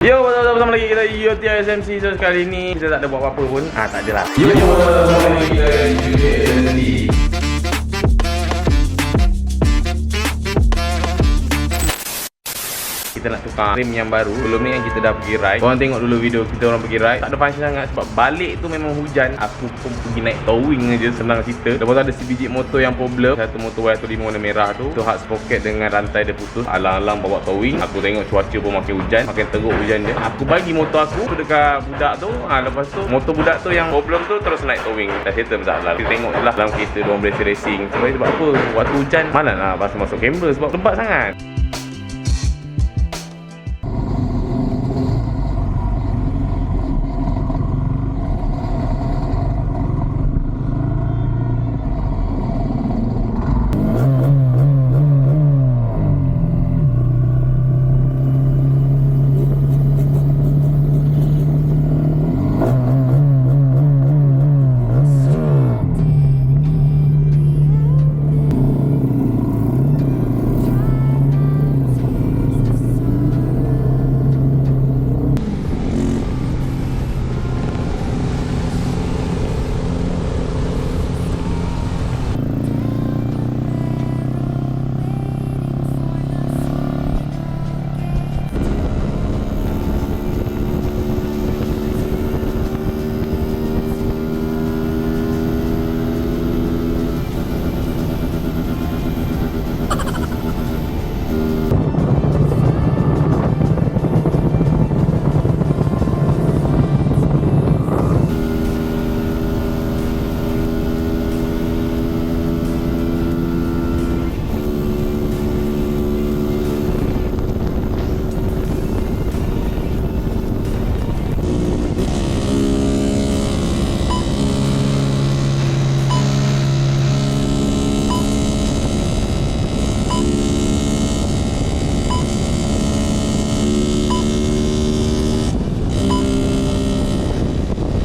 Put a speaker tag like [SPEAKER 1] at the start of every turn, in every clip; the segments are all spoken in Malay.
[SPEAKER 1] Yo, bersama lagi kita UTI SMC. So sekali ni kita tak ada buat apa-apa pun. Tak adalah. Yo, bersama lagi kita UTI SMC. Kita nak tukar frame yang baru. Sebelum ni kan kita dah pergi ride. Korang tengok dulu video kita orang pergi ride. Tak ada function sangat sebab balik tu memang hujan. Aku pun pergi naik towing aja, senang cerita. Lepas tu ada sebiji motor yang problem. Satu motor Wehh 5 warna merah tu hard sprocket dengan rantai dia putus. Alang-alang bawa towing. Aku tengok cuaca pun makin hujan, makin teruk hujan dia. Aku bagi motor aku dekat budak tu. Lepas tu motor budak tu yang problem tu terus naik towing. Dah settle masalah. Kita tengok je lah dalam kereta diorang boleh racing. Sebab apa? Waktu hujan malas lah masuk kamera sebab lebat sangat.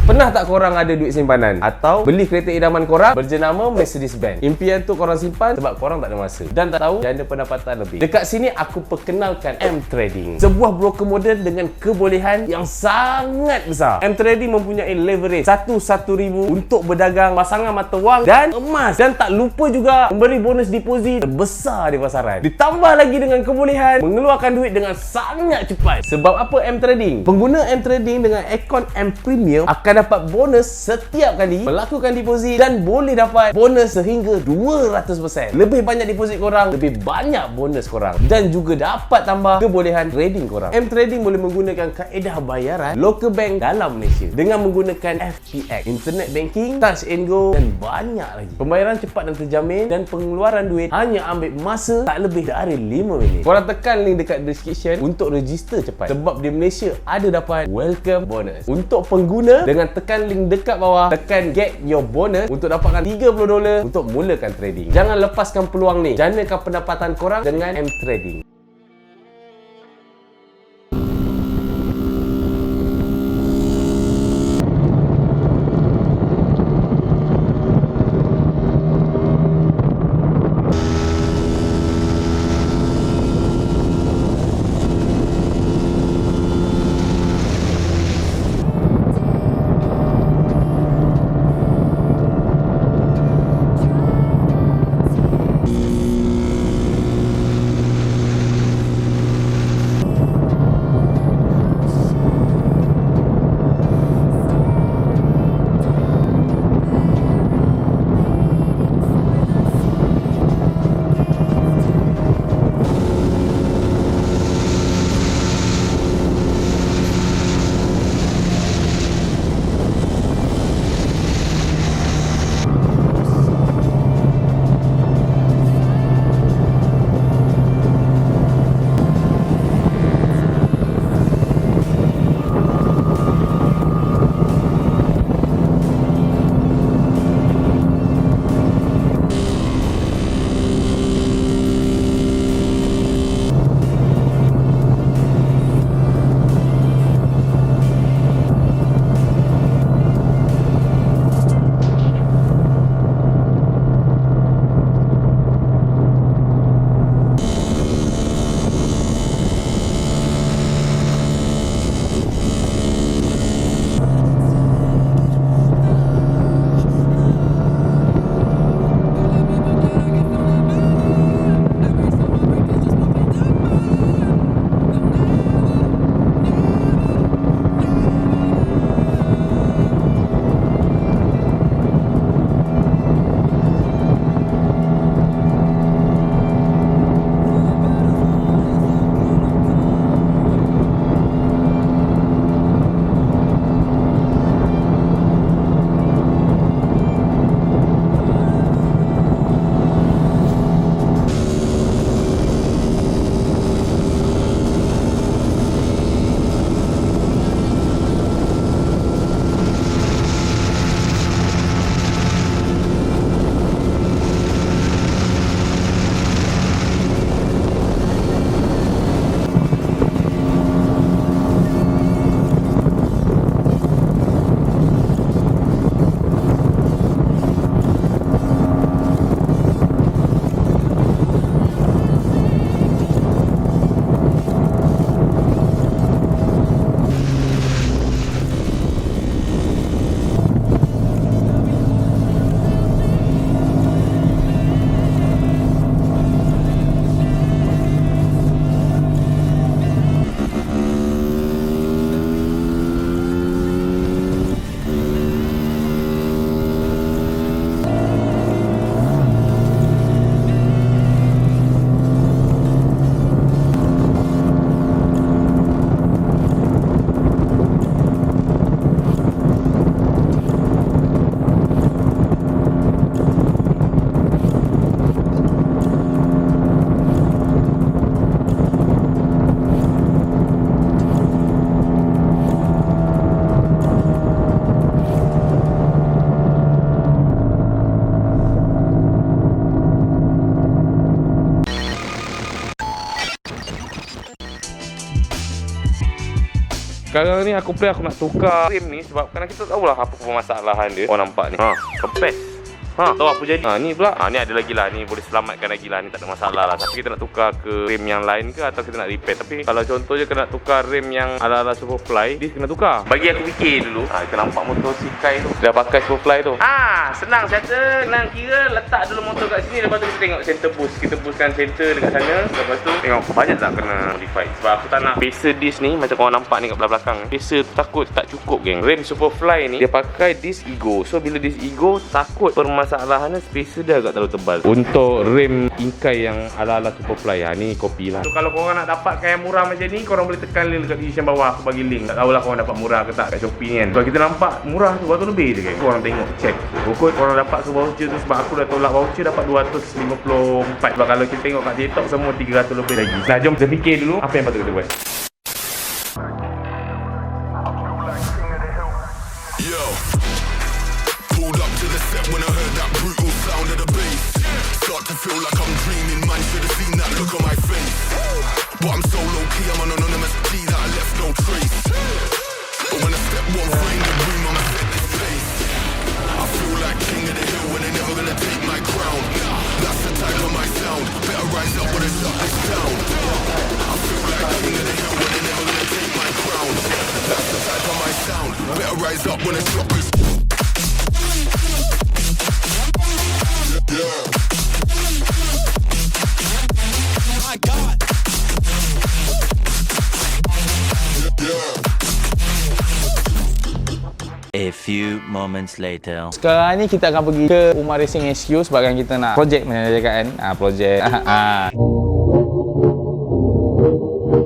[SPEAKER 1] Pernah tak korang ada duit simpanan atau beli kereta idaman korang berjenama Mercedes-Benz? Impian tu korang simpan sebab korang tak ada masa dan tak tahu janda pendapatan lebih. Dekat sini aku perkenalkan M-Trading, sebuah broker moden dengan kebolehan yang sangat besar. M-Trading mempunyai leverage 1,000 untuk berdagang pasangan mata wang dan emas, dan tak lupa juga memberi bonus deposit terbesar di pasaran. Ditambah lagi dengan kebolehan mengeluarkan duit dengan sangat cepat. Sebab apa M-Trading? Pengguna M-Trading dengan akaun M Premium akan dapat bonus setiap kali melakukan deposit dan boleh dapat bonus sehingga 200%. Lebih banyak deposit korang, lebih banyak bonus korang, dan juga dapat tambah kebolehan trading korang. M-Trading boleh menggunakan kaedah bayaran local bank dalam Malaysia dengan menggunakan FTX, internet banking, touch and go, dan banyak lagi. Pembayaran cepat dan terjamin, dan pengeluaran duit hanya ambil masa tak lebih dari 5 minit. Korang tekan link dekat description untuk register cepat sebab di Malaysia ada dapat welcome bonus. Untuk pengguna, dengan tekan link dekat bawah, tekan get your bonus untuk dapatkan $30 untuk mulakan trading. Jangan lepaskan peluang ni. Jangankan pendapatan korang dengan M-Trading.
[SPEAKER 2] Sekarang ni aku nak tukar rim ni sebab kadang kita tahulah apa permasalahan dia. Oh nampak ni. Kempes. Tahu apa jadi? Ni pula. Ni ada lagi lah. Ni boleh selamatkan lagi lah. Ni tak ada masalah lah. Tapi kita nak tukar ke rim yang lain ke atau kita nak repair. Tapi kalau contoh je kena tukar rim yang ala-ala superfly, dia kena tukar. Bagi aku fikir dulu. Kita nampak motor si Kai tu. Dia pakai superfly tu. Senang saja. Senang kira letak dulu motor kat sini. Lepas tu kita tengok center boost. Kita boostkan center dekat sana. Lepas tu tengok banyak tak kena modify. Sebab aku tak nak pacer disc ni macam korang nampak ni kat belakang. Pacer tu takut tak cukup geng. Rim superfly ni dia pakai disc ego. So bila disc ego takut masalahannya spacer dia agak terlalu tebal. Untuk rim enkei yang ala-ala superfly ni kopi lah. So kalau korang nak dapatkan yang murah macam ni, korang boleh tekan link dekat description bawah. Aku bagi link. Tak tahulah korang dapat murah ke tak kat Shopee ni kan. Kalau kita nampak murah tu berapa lebih je kan. Korang tengok, check. Pokok korang dapat ke voucher tu sebab aku dah tolak voucher dapat 254. Sebab kalau kita tengok kat TikTok semua 300 lebih lagi. Nah jom kita fikir dulu apa yang patut kita buat.
[SPEAKER 3] When I heard that brutal sound of the bass, start to feel like I'm dreaming. Man, should have seen that look on my face. But I'm so low key, I'm an anonymous G that I left no trace. But when I step one frame the room, I'ma set this place. I feel like king of the hill when they're never gonna take my crown. That's the type of my sound. Better rise up when I shut this down. I feel like king of the hill when they're never gonna take my crown. That's the type of my sound. Better rise up when I shut this down.
[SPEAKER 4] A few moments later.
[SPEAKER 5] Sekarang ni kita akan pergi ke Umar Racing HQ sebabkan kita nak projek macam cakap kan. Projek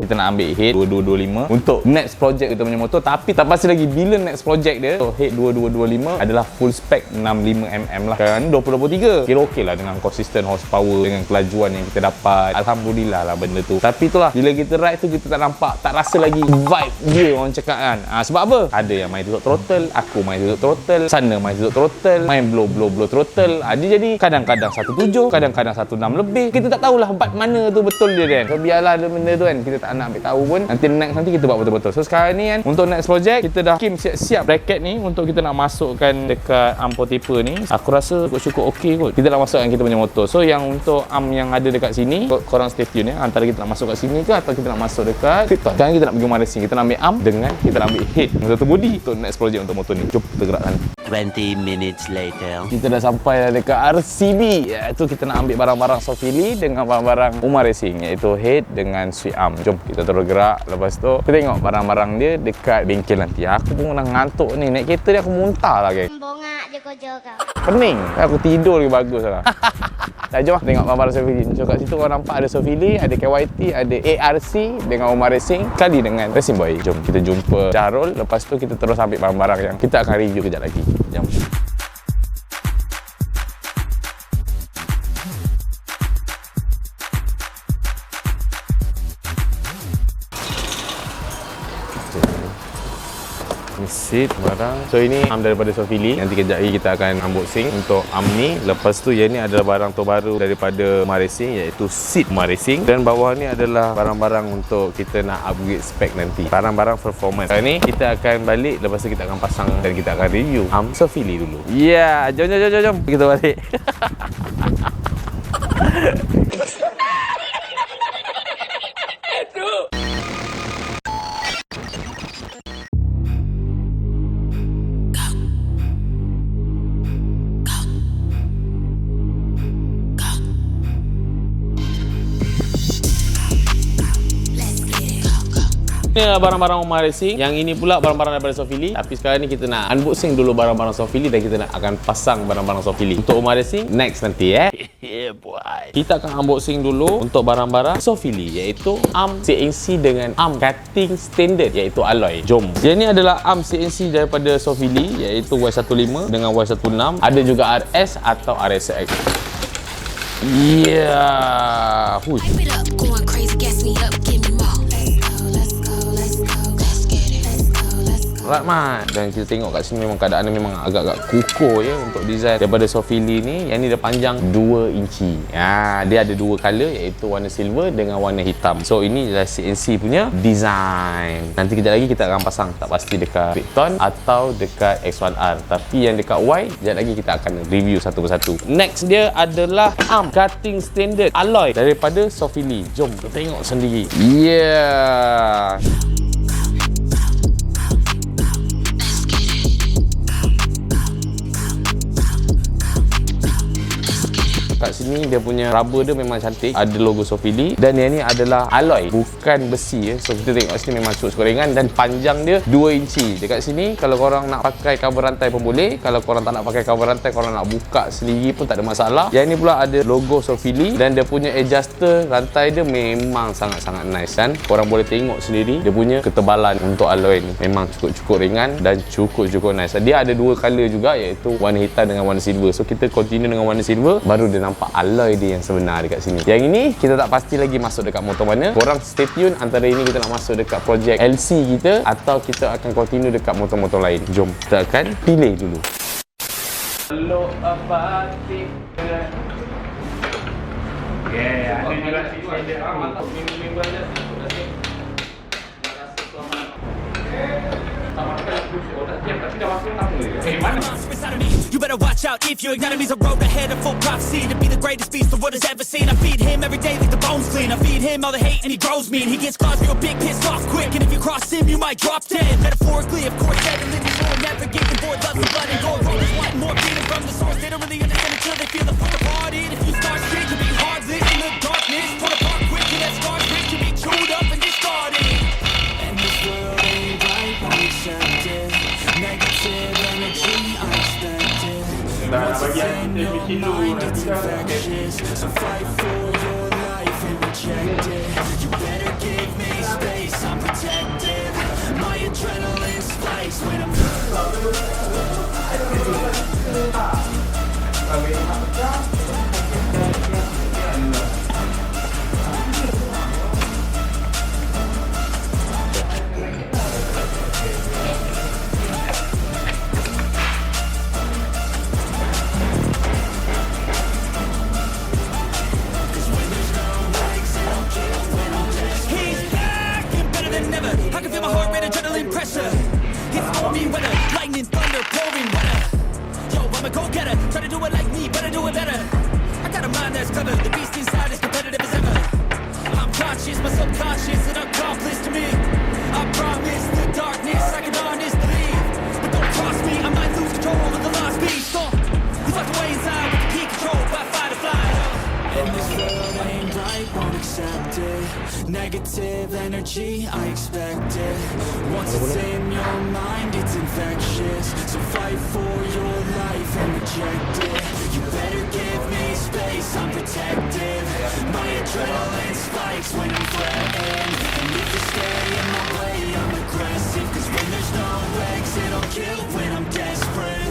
[SPEAKER 5] kita nak ambil head 2225 untuk next project kita punya motor, tapi tak pasti lagi bila next project dia. So head 2225 adalah full spec 65mm lah. Sekarang ni 2023 kira okey lah dengan consistent horsepower, dengan kelajuan yang kita dapat. Alhamdulillah lah benda tu. Tapi itulah bila kita ride tu kita tak nampak, tak rasa lagi vibe dia orang cakap kan. Sebab apa? Ada yang main tutup throttle, aku main tutup throttle, sana main tutup throttle, main blow throttle. Dia jadi kadang-kadang 17, kadang-kadang 16 lebih. Kita tak tahulah part mana tu betul dia kan. So biarlah ada benda tu kan, kita tak nak ambil tahu pun. Nanti kita buat betul-betul. So sekarang ni kan untuk next project kita dah siap-siap bracket ni untuk kita nak masukkan dekat arm potaper ni. Aku rasa cukup okey kot. Kita nak masukkan kita punya motor. So yang untuk arm yang ada dekat sini, korang stay tune ya. Antara kita nak masuk kat sini ke atau kita nak masuk dekat Krypton. Sekarang kita nak pergi Umar Racing. Kita nak ambil arm dengan kita nak ambil head untuk body untuk next project untuk motor ni. Jom kita gerakkan.
[SPEAKER 4] 20 minutes later.
[SPEAKER 5] Kita dah sampai dekat RCB, iaitu kita nak ambil barang-barang SOLFILI dengan barang-barang Umar Racing, iaitu head dengan switch arm. Jom kita terus gerak. Lepas tu kita tengok barang-barang dia dekat bengkel nanti. Aku pun dah ngantuk ni. Naik kereta ni aku muntah lah geng.
[SPEAKER 6] Bongak je kerja kau.
[SPEAKER 5] Pening. Aku tidur lagi bagus lah. Dah jom lah tengok barang-barang SOLFILI. So kat situ korang nampak ada SOLFILI, ada KYT, ada ARC dengan Umar Racing, kali dengan Racing Boy. Jom kita jumpa Syahrul. Lepas tu kita terus ambil barang-barang yang kita akan review kejap lagi. Jom. Seat barang. So ini arm daripada SOLFILI. Nanti kejap lagi kita akan unboxing untuk arm ni. Lepas tu yang ni adalah barang terbaru daripada Umar Racing, iaitu seat Umar Racing. Dan bawah ni adalah barang-barang untuk kita nak upgrade spek nanti. Barang-barang performance. Sekarang ni kita akan balik. Lepas tu kita akan pasang dan kita akan review arm SOLFILI dulu. Ya, jom. Kita balik. Ini adalah barang-barang Umar Racing. Yang ini pula barang-barang daripada SOLFILI. Tapi sekarang ni kita nak unboxing dulu barang-barang SOLFILI dan kita nak akan pasang barang-barang SOLFILI. Untuk Umar Racing next nanti Yeah boy. Kita akan unboxing dulu untuk barang-barang SOLFILI, iaitu arm CNC dengan arm cutting standard, iaitu alloy. Jom. Yang ini adalah arm CNC daripada SOLFILI, iaitu Y15 dengan Y16. Ada juga RS atau RSX. Yeah. mat. Dan kita tengok kat sini memang keadaan memang agak-agak kukuh ya untuk design daripada SOLFILI ni. Yang ni dia panjang 2 inci. Dia ada 2 color iaitu warna silver dengan warna hitam. So ini adalah CNC punya design. Nanti kejap lagi kita akan pasang, tak pasti dekat Krypton atau dekat X1R. Tapi yang dekat Y, kejap lagi kita akan review satu persatu. Next dia adalah arm cutting standard alloy daripada SOLFILI. Jom kita tengok sendiri. Yeah. Kat sini dia punya rubber dia memang cantik, ada logo SOLFILI, dan yang ni adalah alloy, bukan besi ya. So kita tengok kat sini memang cukup ringan dan panjang dia 2 inci. Dekat sini kalau korang nak pakai cover rantai pun boleh. Kalau korang tak nak pakai cover rantai, korang nak buka sendiri pun tak ada masalah. Yang ni pula ada logo SOLFILI dan dia punya adjuster rantai dia memang sangat-sangat nice kan. Korang boleh tengok sendiri dia punya ketebalan untuk alloy ni. Memang cukup ringan dan cukup nice. Dia ada 2 color juga iaitu warna hitam dengan warna silver. So kita continue dengan warna silver, baru dia nampak alloy dia yang sebenar dekat sini. Yang ini kita tak pasti lagi masuk dekat motor mana. Korang stay tune, antara ini kita nak masuk dekat projek LC kita atau kita akan continue dekat motor-motor lain. Jom kita akan pilih dulu. Hello abati. Yeah, ada juga sini ada mantap minggu aja.
[SPEAKER 6] You better watch out if your enemy's a road ahead of full prophecy to be the greatest beast the world has ever seen. I feed him every day like the bones clean. I feed him all the hate and he grows me. And he gets claws real big, pissed off quick. And if you cross him, you might drop dead. Metaphorically, of course, dead and living for never getting bored. Love the blood and gore. Rollers wanting more feeding from the source. They don't really understand until they feel the full apart. And if you start shit, you'll be hard lit in the darkness. Torn apart quick and that scar's rich to be chewed up and discarded. And this world ain't right, I accept it. Negative energy, I expect it. Once it's in your mind, it's infectious. So fight for your life and reject it. You better give me space, I'm protective. My adrenaline spikes when I'm pressure. It's on me weather, lightning, thunder, pouring weather. Yo, I'm a go-getter, try to do it like me, but I do it better. I got a mind that's clever, the beast inside is competitive as ever. I'm conscious, my subconscious, an accomplice to me. I promise the darkness, I can honestly. But don't cross me, I might lose control of the lost beast. He's locked away inside with the key control by fight or flight. And this world ain't right, won't accept it. Negative energy, I expect it. Once it's in your mind, it's infectious. So fight for your life and reject it. You better give me space, I'm protective. My adrenaline spikes when I'm threatened. And if you stay in my way, I'm aggressive. Cause when there's no exit, I'll kill when I'm desperate.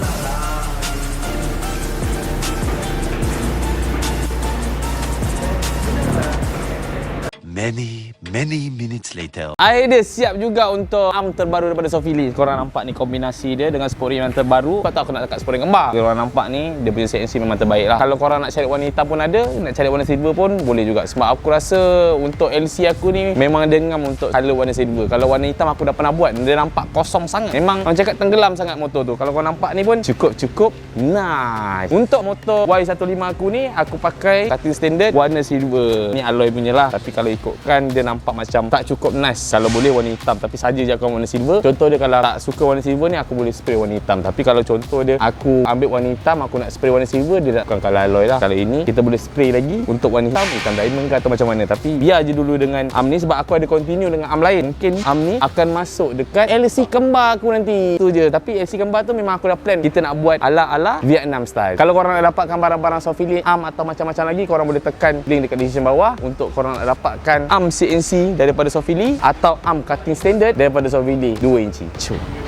[SPEAKER 4] Many minutes later.
[SPEAKER 5] Air dia siap juga untuk arm terbaru daripada SOLFILI. Korang nampak ni kombinasi dia dengan sportrim yang terbaru. Kau tahu aku nak dekat sportrim kembar. Korang nampak ni dia punya CNC memang terbaik lah. Kalau korang nak cari warna hitam pun ada, nak cari warna silver pun boleh juga. Sebab aku rasa untuk LC aku ni memang dia ngam untuk color warna silver. Kalau warna hitam aku dah pernah buat, dia nampak kosong sangat. Memang orang cakap tenggelam sangat motor tu. Kalau kau nampak ni pun cukup nice. Untuk motor Y15 aku ni aku pakai cutting standard warna silver. Ni alloy punya lah. Tapi kalau ikutkan dia nampak macam tak cukup nice. Kalau boleh warna hitam, tapi saja je aku warna silver. Contoh dia kalau tak suka warna silver ni, aku boleh spray warna hitam. Tapi kalau contoh dia aku ambil warna hitam, aku nak spray warna silver, dia bukan kalau alloy lah. Kalau ini kita boleh spray lagi untuk warna hitam diamond ke atau macam mana. Tapi biar je dulu dengan arm ni sebab aku ada continue dengan arm lain. Mungkin arm ni akan masuk dekat LC kembar aku nanti. Tu je. Tapi LC kembar tu memang aku dah plan kita nak buat ala-ala Vietnam style. Kalau korang nak dapatkan barang-barang SOLFILI, arm atau macam-macam lagi, korang boleh tekan link dekat description bawah untuk korang nak dapatkan arm CNC daripada SOLFILI atau arm cutting standard daripada SOLFILI 2 inci. Cuma.